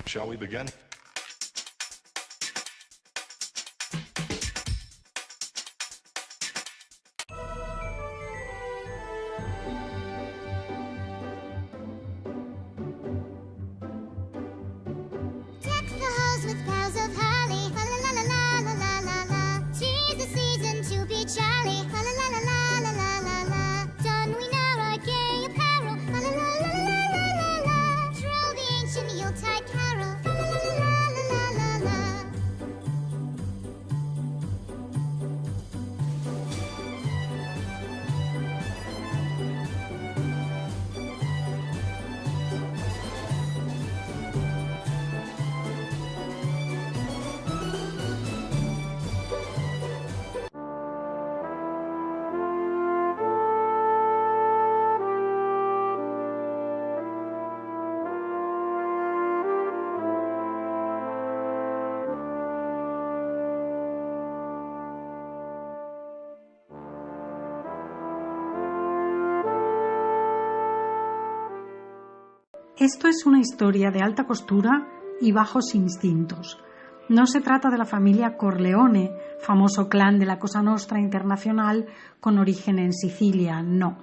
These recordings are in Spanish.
Shall we begin? Esto es una historia de alta costura y bajos instintos. No se trata de la familia Corleone, famoso clan de la Cosa Nostra internacional con origen en Sicilia, no.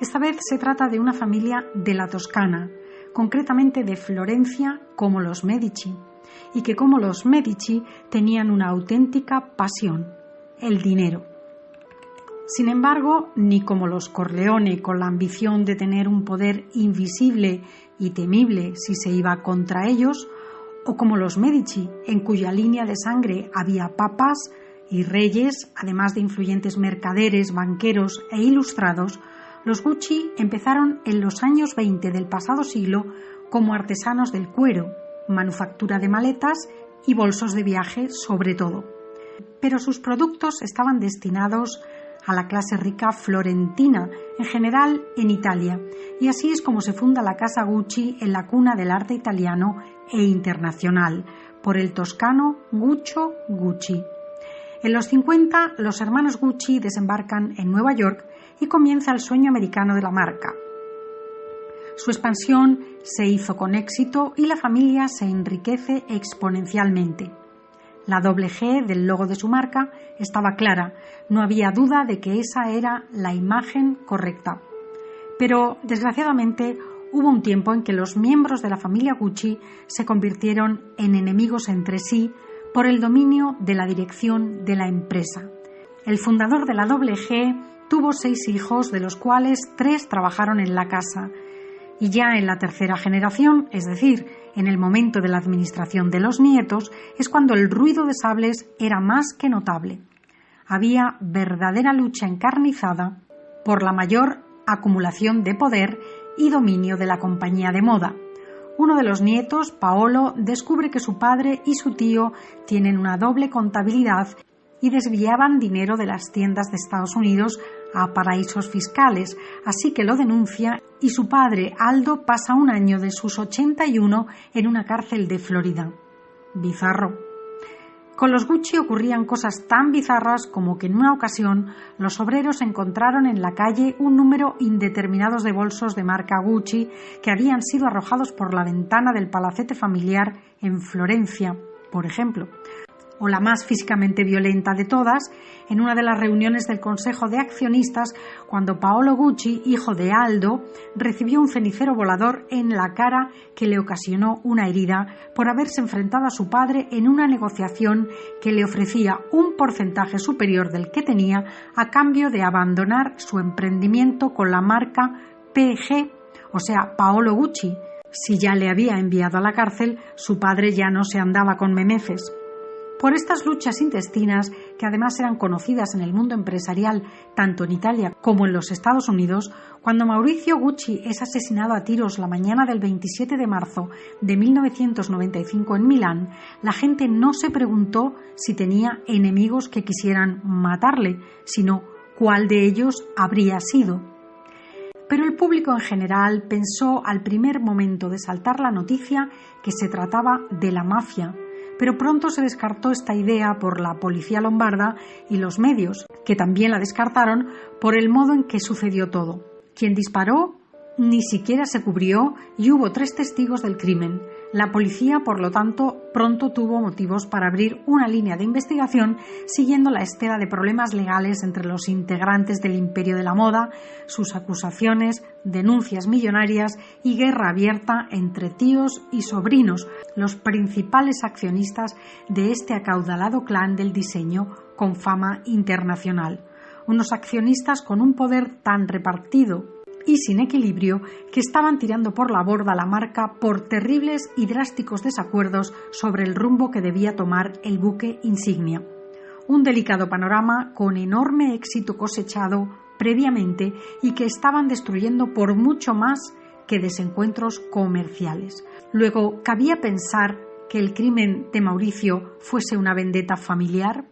Esta vez se trata de una familia de la Toscana, concretamente de Florencia, como los Medici, y que como los Medici tenían una auténtica pasión, el dinero. Sin embargo, ni como los Corleone, con la ambición de tener un poder invisible y temible si se iba contra ellos, o como los Medici, en cuya línea de sangre había papas y reyes, además de influyentes mercaderes, banqueros e ilustrados, los Gucci empezaron en los años 20 del pasado siglo como artesanos del cuero, manufactura de maletas y bolsos de viaje sobre todo. Pero sus productos estaban destinados a la clase rica florentina, en general en Italia, y así es como se funda la casa Gucci en la cuna del arte italiano e internacional, por el toscano Guccio Gucci. En los 50, los hermanos Gucci desembarcan en Nueva York y comienza el sueño americano de la marca. Su expansión se hizo con éxito y la familia se enriquece exponencialmente. La doble G del logo de su marca estaba clara, no había duda de que esa era la imagen correcta. Pero, desgraciadamente, hubo un tiempo en que los miembros de la familia Gucci se convirtieron en enemigos entre sí por el dominio de la dirección de la empresa. El fundador de la doble G tuvo 6 hijos, de los cuales 3 trabajaron en la casa, y ya en la tercera generación, es decir, en el momento de la administración de los nietos, es cuando el ruido de sables era más que notable. Había verdadera lucha encarnizada por la mayor acumulación de poder y dominio de la compañía de moda. Uno de los nietos, Paolo, descubre que su padre y su tío tienen una doble contabilidad y desviaban dinero de las tiendas de Estados Unidos a paraísos fiscales, así que lo denuncia y su padre, Aldo, pasa un año de sus 81 en una cárcel de Florida. Bizarro. Con los Gucci ocurrían cosas tan bizarras como que en una ocasión los obreros encontraron en la calle un número indeterminado de bolsos de marca Gucci que habían sido arrojados por la ventana del palacete familiar en Florencia, por ejemplo. O la más físicamente violenta de todas, en una de las reuniones del Consejo de Accionistas, cuando Paolo Gucci, hijo de Aldo, recibió un cenicero volador en la cara que le ocasionó una herida por haberse enfrentado a su padre en una negociación que le ofrecía un porcentaje superior del que tenía a cambio de abandonar su emprendimiento con la marca PG, o sea, Paolo Gucci. Si ya le había enviado a la cárcel, su padre ya no se andaba con memefes. Por estas luchas intestinas, que además eran conocidas en el mundo empresarial tanto en Italia como en los Estados Unidos, cuando Maurizio Gucci es asesinado a tiros la mañana del 27 de marzo de 1995 en Milán, la gente no se preguntó si tenía enemigos que quisieran matarle, sino cuál de ellos habría sido. Pero el público en general pensó al primer momento de saltar la noticia que se trataba de la mafia, pero pronto se descartó esta idea por la policía lombarda y los medios, que también la descartaron por el modo en que sucedió todo. Quien disparó ni siquiera se cubrió y hubo 3 testigos del crimen. La policía, por lo tanto, pronto tuvo motivos para abrir una línea de investigación siguiendo la estela de problemas legales entre los integrantes del imperio de la moda, sus acusaciones, denuncias millonarias y guerra abierta entre tíos y sobrinos, los principales accionistas de este acaudalado clan del diseño con fama internacional. Unos accionistas con un poder tan repartido y sin equilibrio que estaban tirando por la borda la marca por terribles y drásticos desacuerdos sobre el rumbo que debía tomar el buque insignia. Un delicado panorama con enorme éxito cosechado previamente y que estaban destruyendo por mucho más que desencuentros comerciales. Luego, ¿cabía pensar que el crimen de Mauricio fuese una vendetta familiar?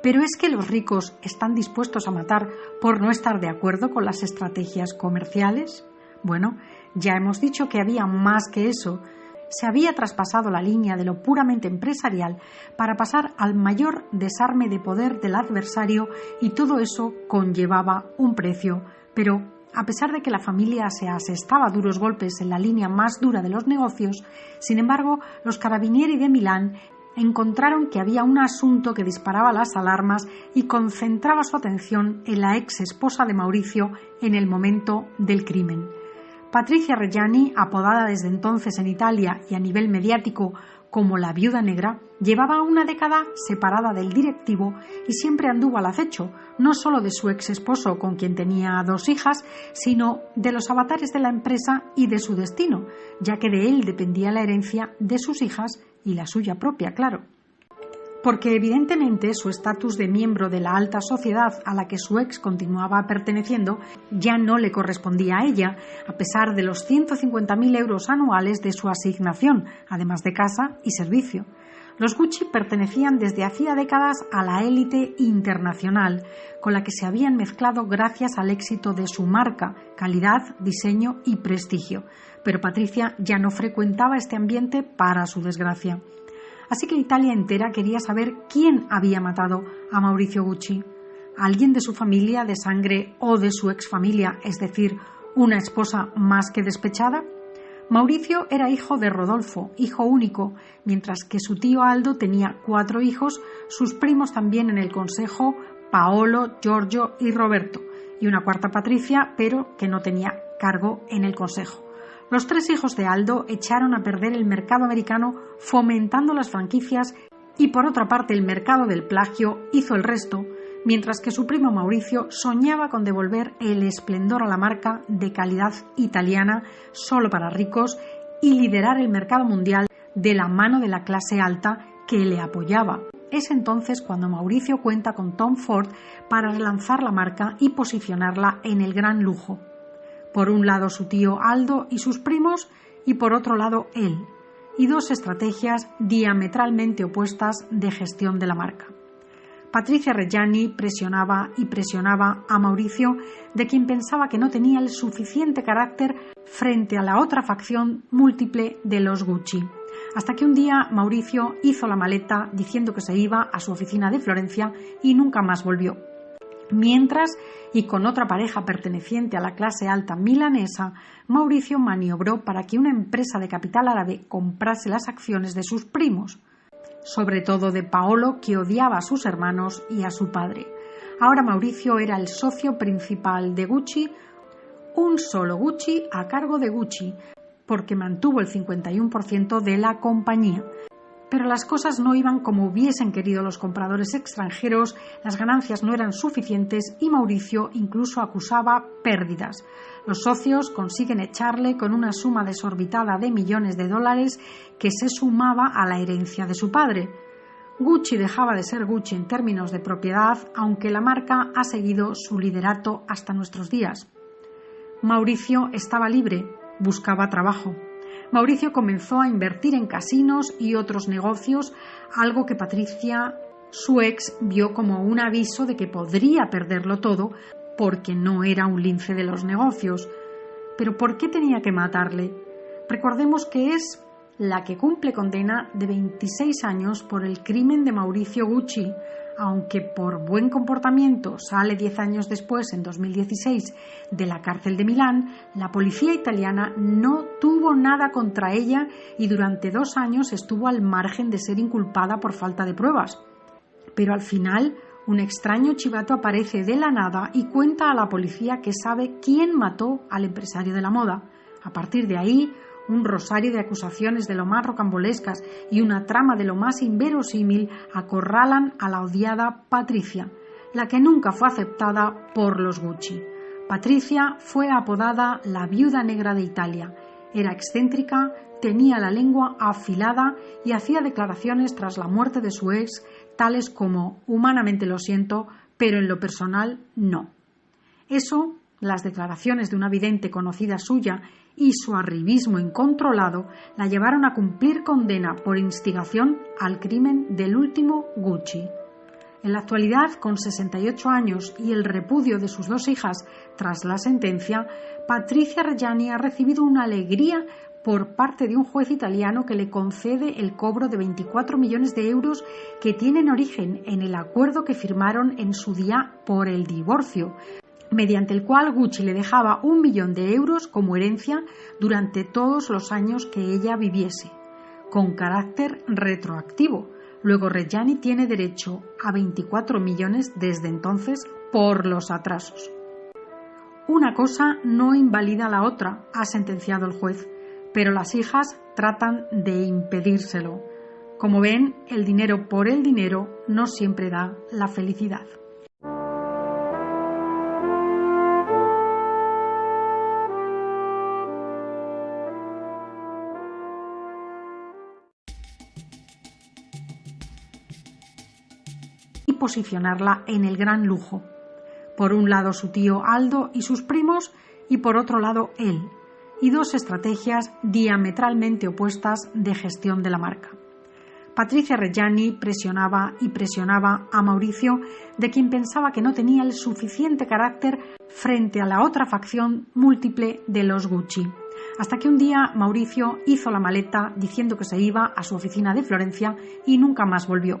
¿Pero es que los ricos están dispuestos a matar por no estar de acuerdo con las estrategias comerciales? Bueno, ya hemos dicho que había más que eso. Se había traspasado la línea de lo puramente empresarial para pasar al mayor desarme de poder del adversario y todo eso conllevaba un precio. Pero, a pesar de que la familia se asestaba duros golpes en la línea más dura de los negocios, sin embargo, los Carabinieri de Milán encontraron que había un asunto que disparaba las alarmas y concentraba su atención en la ex esposa de Mauricio en el momento del crimen. Patricia Reggiani, apodada desde entonces en Italia y a nivel mediático como la Viuda Negra, llevaba una década separada del directivo y siempre anduvo al acecho, no solo de su ex esposo, con quien tenía 2 hijas, sino de los avatares de la empresa y de su destino, ya que de él dependía la herencia de sus hijas y la suya propia, claro. Porque evidentemente su estatus de miembro de la alta sociedad a la que su ex continuaba perteneciendo ya no le correspondía a ella, a pesar de los 150.000 euros anuales de su asignación, además de casa y servicio. Los Gucci pertenecían desde hacía décadas a la élite internacional, con la que se habían mezclado gracias al éxito de su marca, calidad, diseño y prestigio. Pero Patricia ya no frecuentaba este ambiente para su desgracia. Así que Italia entera quería saber quién había matado a Mauricio Gucci. ¿Alguien de su familia de sangre o de su exfamilia, es decir, una esposa más que despechada? Mauricio era hijo de Rodolfo, hijo único, mientras que su tío Aldo tenía 4 hijos, sus primos también en el consejo, Paolo, Giorgio y Roberto, y una cuarta Patricia, pero que no tenía cargo en el consejo. Los 3 hijos de Aldo echaron a perder el mercado americano fomentando las franquicias y por otra parte el mercado del plagio hizo el resto, mientras que su primo Mauricio soñaba con devolver el esplendor a la marca de calidad italiana solo para ricos y liderar el mercado mundial de la mano de la clase alta que le apoyaba. Es entonces cuando Mauricio cuenta con Tom Ford para relanzar la marca y posicionarla en el gran lujo. Por un lado su tío Aldo y sus primos y por otro lado él, y 2 estrategias diametralmente opuestas de gestión de la marca. Patricia Reggiani presionaba y presionaba a Mauricio, de quien pensaba que no tenía el suficiente carácter frente a la otra facción múltiple de los Gucci. Hasta que un día Mauricio hizo la maleta diciendo que se iba a su oficina de Florencia y nunca más volvió. Mientras, y con otra pareja perteneciente a la clase alta milanesa, Mauricio maniobró para que una empresa de capital árabe comprase las acciones de sus primos, sobre todo de Paolo, que odiaba a sus hermanos y a su padre. Ahora Mauricio era el socio principal de Gucci, un solo Gucci a cargo de Gucci, porque mantuvo el 51% de la compañía. Pero las cosas no iban como hubiesen querido los compradores extranjeros, las ganancias no eran suficientes y Mauricio incluso acusaba pérdidas. Los socios consiguen echarle con una suma desorbitada de millones de dólares que se sumaba a la herencia de su padre. Gucci dejaba de ser Gucci en términos de propiedad, aunque la marca ha seguido su liderato hasta nuestros días. Mauricio estaba libre, buscaba trabajo. Mauricio comenzó a invertir en casinos y otros negocios, algo que Patricia, su ex, vio como un aviso de que podría perderlo todo porque no era un lince de los negocios. ¿Pero por qué tenía que matarle? Recordemos que es la que cumple condena de 26 años por el crimen de Maurizio Gucci, aunque por buen comportamiento sale 10 años después, en 2016, de la cárcel de Milán. La policía italiana no tuvo nada contra ella y durante 2 años estuvo al margen de ser inculpada por falta de pruebas. Pero al final, un extraño chivato aparece de la nada y cuenta a la policía que sabe quién mató al empresario de la moda. A partir de ahí, un rosario de acusaciones de lo más rocambolescas y una trama de lo más inverosímil acorralan a la odiada Patricia, la que nunca fue aceptada por los Gucci. Patricia fue apodada la viuda negra de Italia. Era excéntrica, tenía la lengua afilada y hacía declaraciones tras la muerte de su ex, tales como: humanamente lo siento, pero en lo personal no. Eso, las declaraciones de una vidente conocida suya y su arribismo incontrolado, la llevaron a cumplir condena por instigación al crimen del último Gucci. En la actualidad, con 68 años y el repudio de sus 2 hijas tras la sentencia, Patricia Reggiani ha recibido una alegría por parte de un juez italiano que le concede el cobro de 24 millones de euros que tienen origen en el acuerdo que firmaron en su día por el divorcio, mediante el cual Gucci le dejaba 1 millón de euros como herencia durante todos los años que ella viviese, con carácter retroactivo. Luego Reggiani tiene derecho a 24 millones desde entonces por los atrasos. Una cosa no invalida la otra, ha sentenciado el juez, pero las hijas tratan de impedírselo. Como ven, el dinero por el dinero no siempre da la felicidad. Posicionarla en el gran lujo. Por un lado su tío Aldo y sus primos, y por otro lado él, y 2 estrategias diametralmente opuestas de gestión de la marca. Patricia Reggiani presionaba a Maurizio, de quien pensaba que no tenía el suficiente carácter frente a la otra facción múltiple de los Gucci. Hasta que un día Maurizio hizo la maleta diciendo que se iba a su oficina de Florencia y nunca más volvió.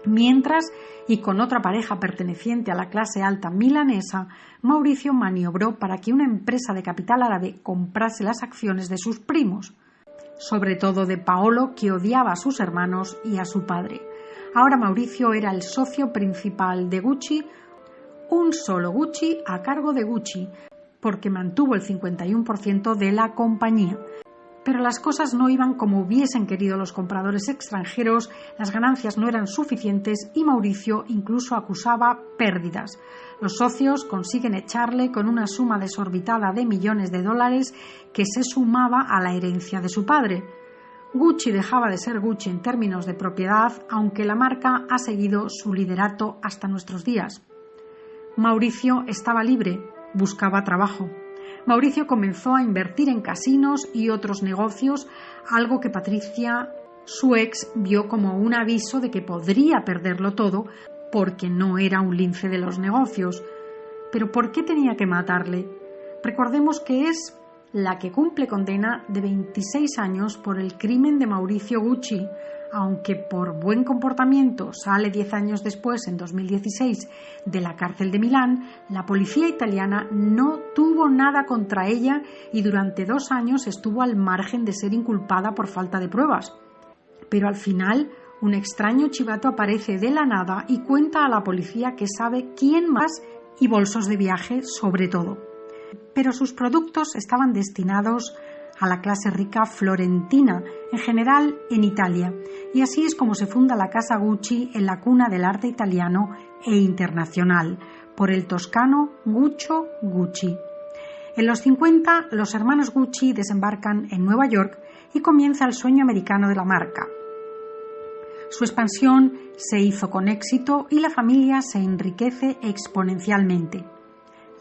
Mientras, y con otra pareja perteneciente a la clase alta milanesa, Maurizio maniobró para que una empresa de capital árabe comprase las acciones de sus primos, sobre todo de Paolo, que odiaba a sus hermanos y a su padre. Ahora Maurizio era el socio principal de Gucci, un solo Gucci a cargo de Gucci, porque mantuvo el 51% de la compañía. Pero las cosas no iban como hubiesen querido los compradores extranjeros, las ganancias no eran suficientes y Maurizio incluso acusaba pérdidas. Los socios consiguen echarle con una suma desorbitada de millones de dólares que se sumaba a la herencia de su padre. Gucci dejaba de ser Gucci en términos de propiedad, aunque la marca ha seguido su liderato hasta nuestros días. Maurizio estaba libre, buscaba trabajo. Maurizio comenzó a invertir en casinos y otros negocios, algo que Patricia, su ex, vio como un aviso de que podría perderlo todo porque no era un lince de los negocios. ¿Pero por qué tenía que matarle? Recordemos que es la que cumple condena de 26 años por el crimen de Maurizio Gucci, aunque por buen comportamiento sale 10 años después, en 2016, de la cárcel de Milán. La policía italiana no tuvo nada contra ella y durante 2 años estuvo al margen de ser inculpada por falta de pruebas. Pero al final, un extraño chivato aparece de la nada y cuenta a la policía que sabe quién más y bolsos de viaje sobre todo. Pero sus productos estaban destinados a la clase rica florentina, en general en Italia, y así es como se funda la casa Gucci en la cuna del arte italiano e internacional, por el toscano Guccio Gucci. En los 50, los hermanos Gucci desembarcan en Nueva York y comienza el sueño americano de la marca. Su expansión se hizo con éxito y la familia se enriquece exponencialmente.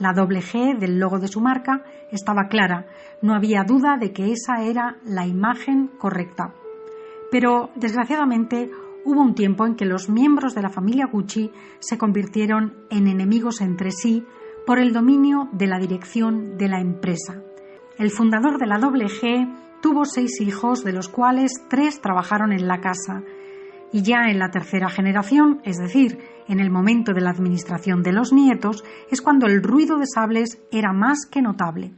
La doble G del logo de su marca estaba clara, no había duda de que esa era la imagen correcta. Pero, desgraciadamente, hubo un tiempo en que los miembros de la familia Gucci se convirtieron en enemigos entre sí por el dominio de la dirección de la empresa. El fundador de la doble G Tuvo 6 hijos, de los cuales 3 trabajaron en la casa. Y ya en la tercera generación, es decir, en el momento de la administración de los nietos, es cuando el ruido de sables era más que notable.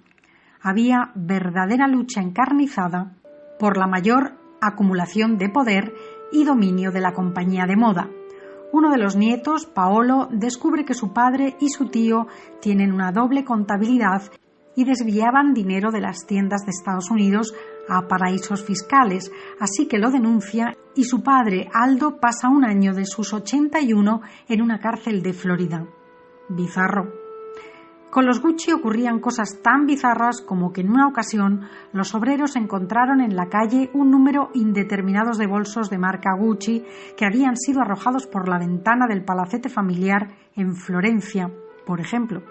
Había verdadera lucha encarnizada por la mayor acumulación de poder y dominio de la compañía de moda. Uno de los nietos, Paolo, descubre que su padre y su tío tienen una doble contabilidad y desviaban dinero de las tiendas de Estados Unidos a paraísos fiscales, así que lo denuncia y su padre, Aldo, pasa un año de sus 81 en una cárcel de Florida. Bizarro. Con los Gucci ocurrían cosas tan bizarras como que en una ocasión los obreros encontraron en la calle un número indeterminado de bolsos de marca Gucci que habían sido arrojados por la ventana del palacete familiar en Florencia, por ejemplo.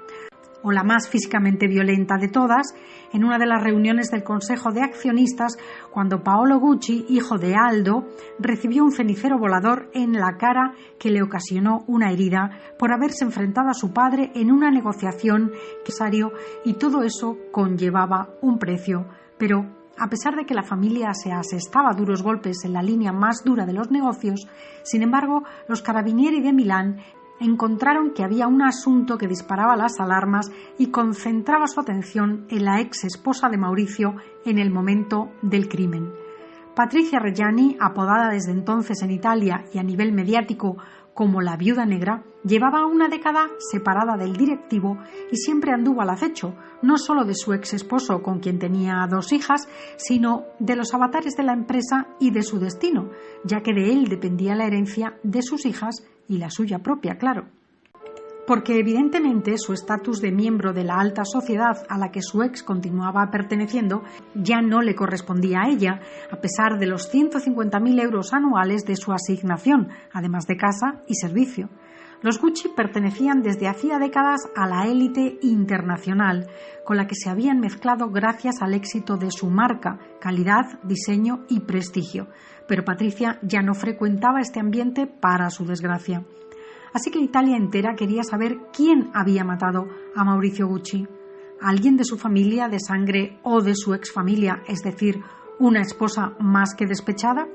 O la más físicamente violenta de todas, en una de las reuniones del Consejo de Accionistas, cuando Paolo Gucci, hijo de Aldo, recibió un cenicero volador en la cara que le ocasionó una herida por haberse enfrentado a su padre en una negociación y todo eso conllevaba un precio. Pero, a pesar de que la familia se asestaba a duros golpes en la línea más dura de los negocios, sin embargo, los carabinieri de Milán encontraron que había un asunto que disparaba las alarmas y concentraba su atención en la ex esposa de Mauricio en el momento del crimen. Patricia Reggiani, apodada desde entonces en Italia y a nivel mediático como la Viuda Negra, llevaba una década separada del directivo y siempre anduvo al acecho, no solo de su ex esposo, con quien tenía 2 hijas, sino de los avatares de la empresa y de su destino, ya que de él dependía la herencia de sus hijas y la suya propia, claro. Porque evidentemente su estatus de miembro de la alta sociedad a la que su ex continuaba perteneciendo ya no le correspondía a ella, a pesar de los 150.000 euros anuales de su asignación, además de casa y servicio. Los Gucci pertenecían desde hacía décadas a la élite internacional, con la que se habían mezclado gracias al éxito de su marca, calidad, diseño y prestigio. Pero Patricia ya no frecuentaba este ambiente para su desgracia. Así que Italia entera quería saber quién había matado a Mauricio Gucci. ¿Alguien de su familia, de sangre o de su exfamilia, es decir, una esposa más que despechada?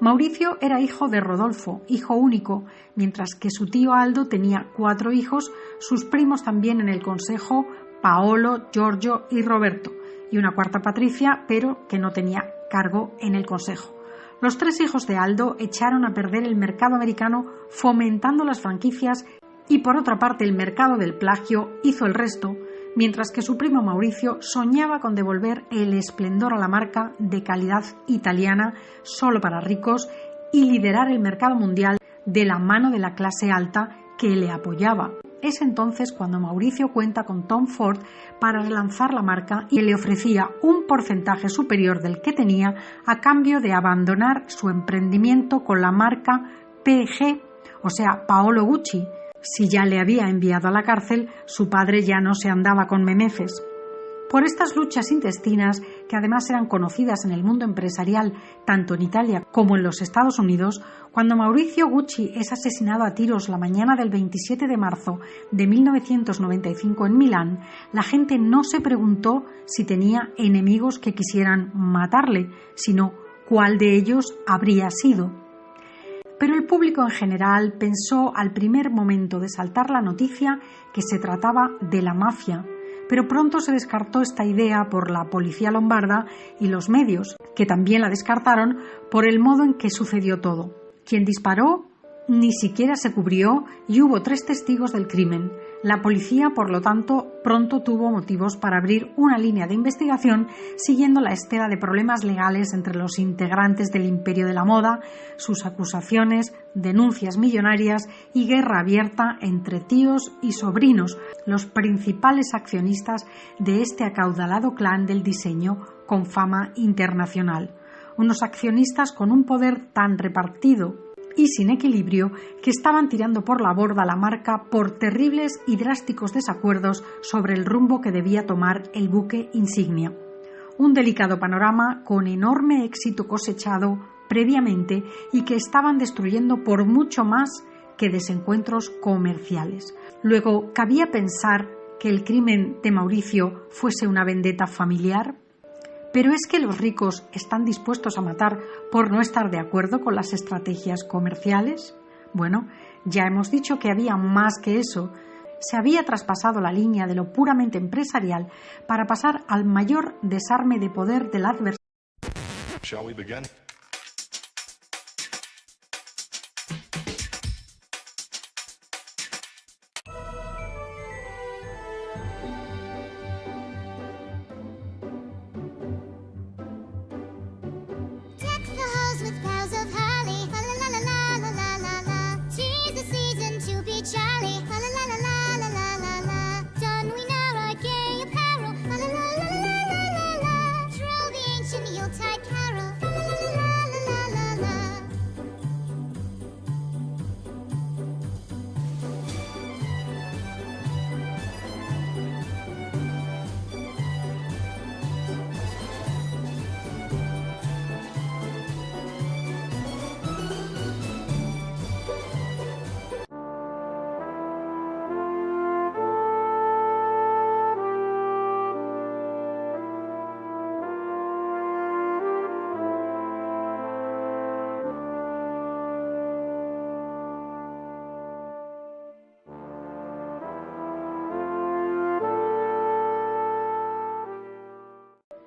Mauricio era hijo de Rodolfo, hijo único, mientras que su tío Aldo tenía 4 hijos, sus primos también en el consejo, Paolo, Giorgio y Roberto, y una cuarta Patricia, pero que no tenía cargo en el consejo. Los 3 hijos de Aldo echaron a perder el mercado americano fomentando las franquicias y por otra parte el mercado del plagio hizo el resto, mientras que su primo Mauricio soñaba con devolver el esplendor a la marca de calidad italiana solo para ricos y liderar el mercado mundial de la mano de la clase alta que le apoyaba. Es entonces cuando Mauricio cuenta con Tom Ford para relanzar la marca y le ofrecía un porcentaje superior del que tenía a cambio de abandonar su emprendimiento con la marca PG, o sea, Paolo Gucci. Si ya le había enviado a la cárcel, su padre ya no se andaba con memeces. Por estas luchas intestinas, que además eran conocidas en el mundo empresarial tanto en Italia como en los Estados Unidos, cuando Mauricio Gucci es asesinado a tiros la mañana del 27 de marzo de 1995 en Milán, la gente no se preguntó si tenía enemigos que quisieran matarle, sino cuál de ellos habría sido. Pero el público en general pensó al primer momento de saltar la noticia que se trataba de la mafia, pero pronto se descartó esta idea por la policía lombarda y los medios, que también la descartaron por el modo en que sucedió todo. Quien disparó ni siquiera se cubrió y hubo 3 testigos del crimen. La policía, por lo tanto, pronto tuvo motivos para abrir una línea de investigación siguiendo la estela de problemas legales entre los integrantes del imperio de la moda, sus acusaciones, denuncias millonarias y guerra abierta entre tíos y sobrinos, los principales accionistas de este acaudalado clan del diseño con fama internacional. Unos accionistas con un poder tan repartido y sin equilibrio que estaban tirando por la borda la marca por terribles y drásticos desacuerdos sobre el rumbo que debía tomar el buque insignia. Un delicado panorama con enorme éxito cosechado previamente y que estaban destruyendo por mucho más que desencuentros comerciales. Luego, ¿cabía pensar que el crimen de Mauricio fuese una vendetta familiar? Pero ¿es que los ricos están dispuestos a matar por no estar de acuerdo con las estrategias comerciales? Bueno, ya hemos dicho que había más que eso. Se había traspasado la línea de lo puramente empresarial para pasar al mayor desarme de poder del adversario. Shall we begin? Deck the halls with boughs of holly. La la la la la la la la. 'Tis the season to be jolly. La la la la la la la la. Don we now our gay apparel. La la la la la la la la. Troll the ancient Yuletide carol. La la la la la la la la.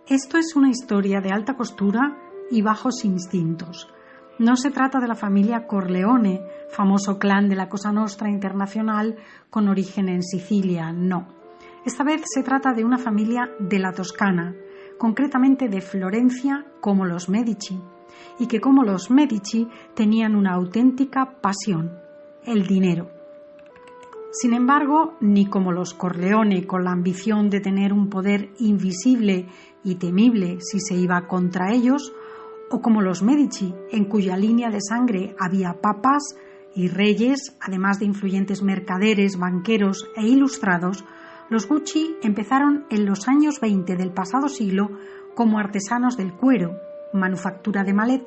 Esto es una historia de alta costura y bajos instintos. No se trata de la familia Corleone, famoso clan de la Cosa Nostra internacional con origen en Sicilia, no. Esta vez se trata de una familia de la Toscana, concretamente de Florencia, como los Medici, y que como los Medici tenían una auténtica pasión, el dinero. Sin embargo, ni como los Corleone, con la ambición de tener un poder invisible y temible si se iba contra ellos, o como los Medici, en cuya línea de sangre había papas y reyes, además de influyentes mercaderes, banqueros e ilustrados, los Gucci empezaron en los años 20 del pasado siglo como artesanos del cuero, manufactura de maletas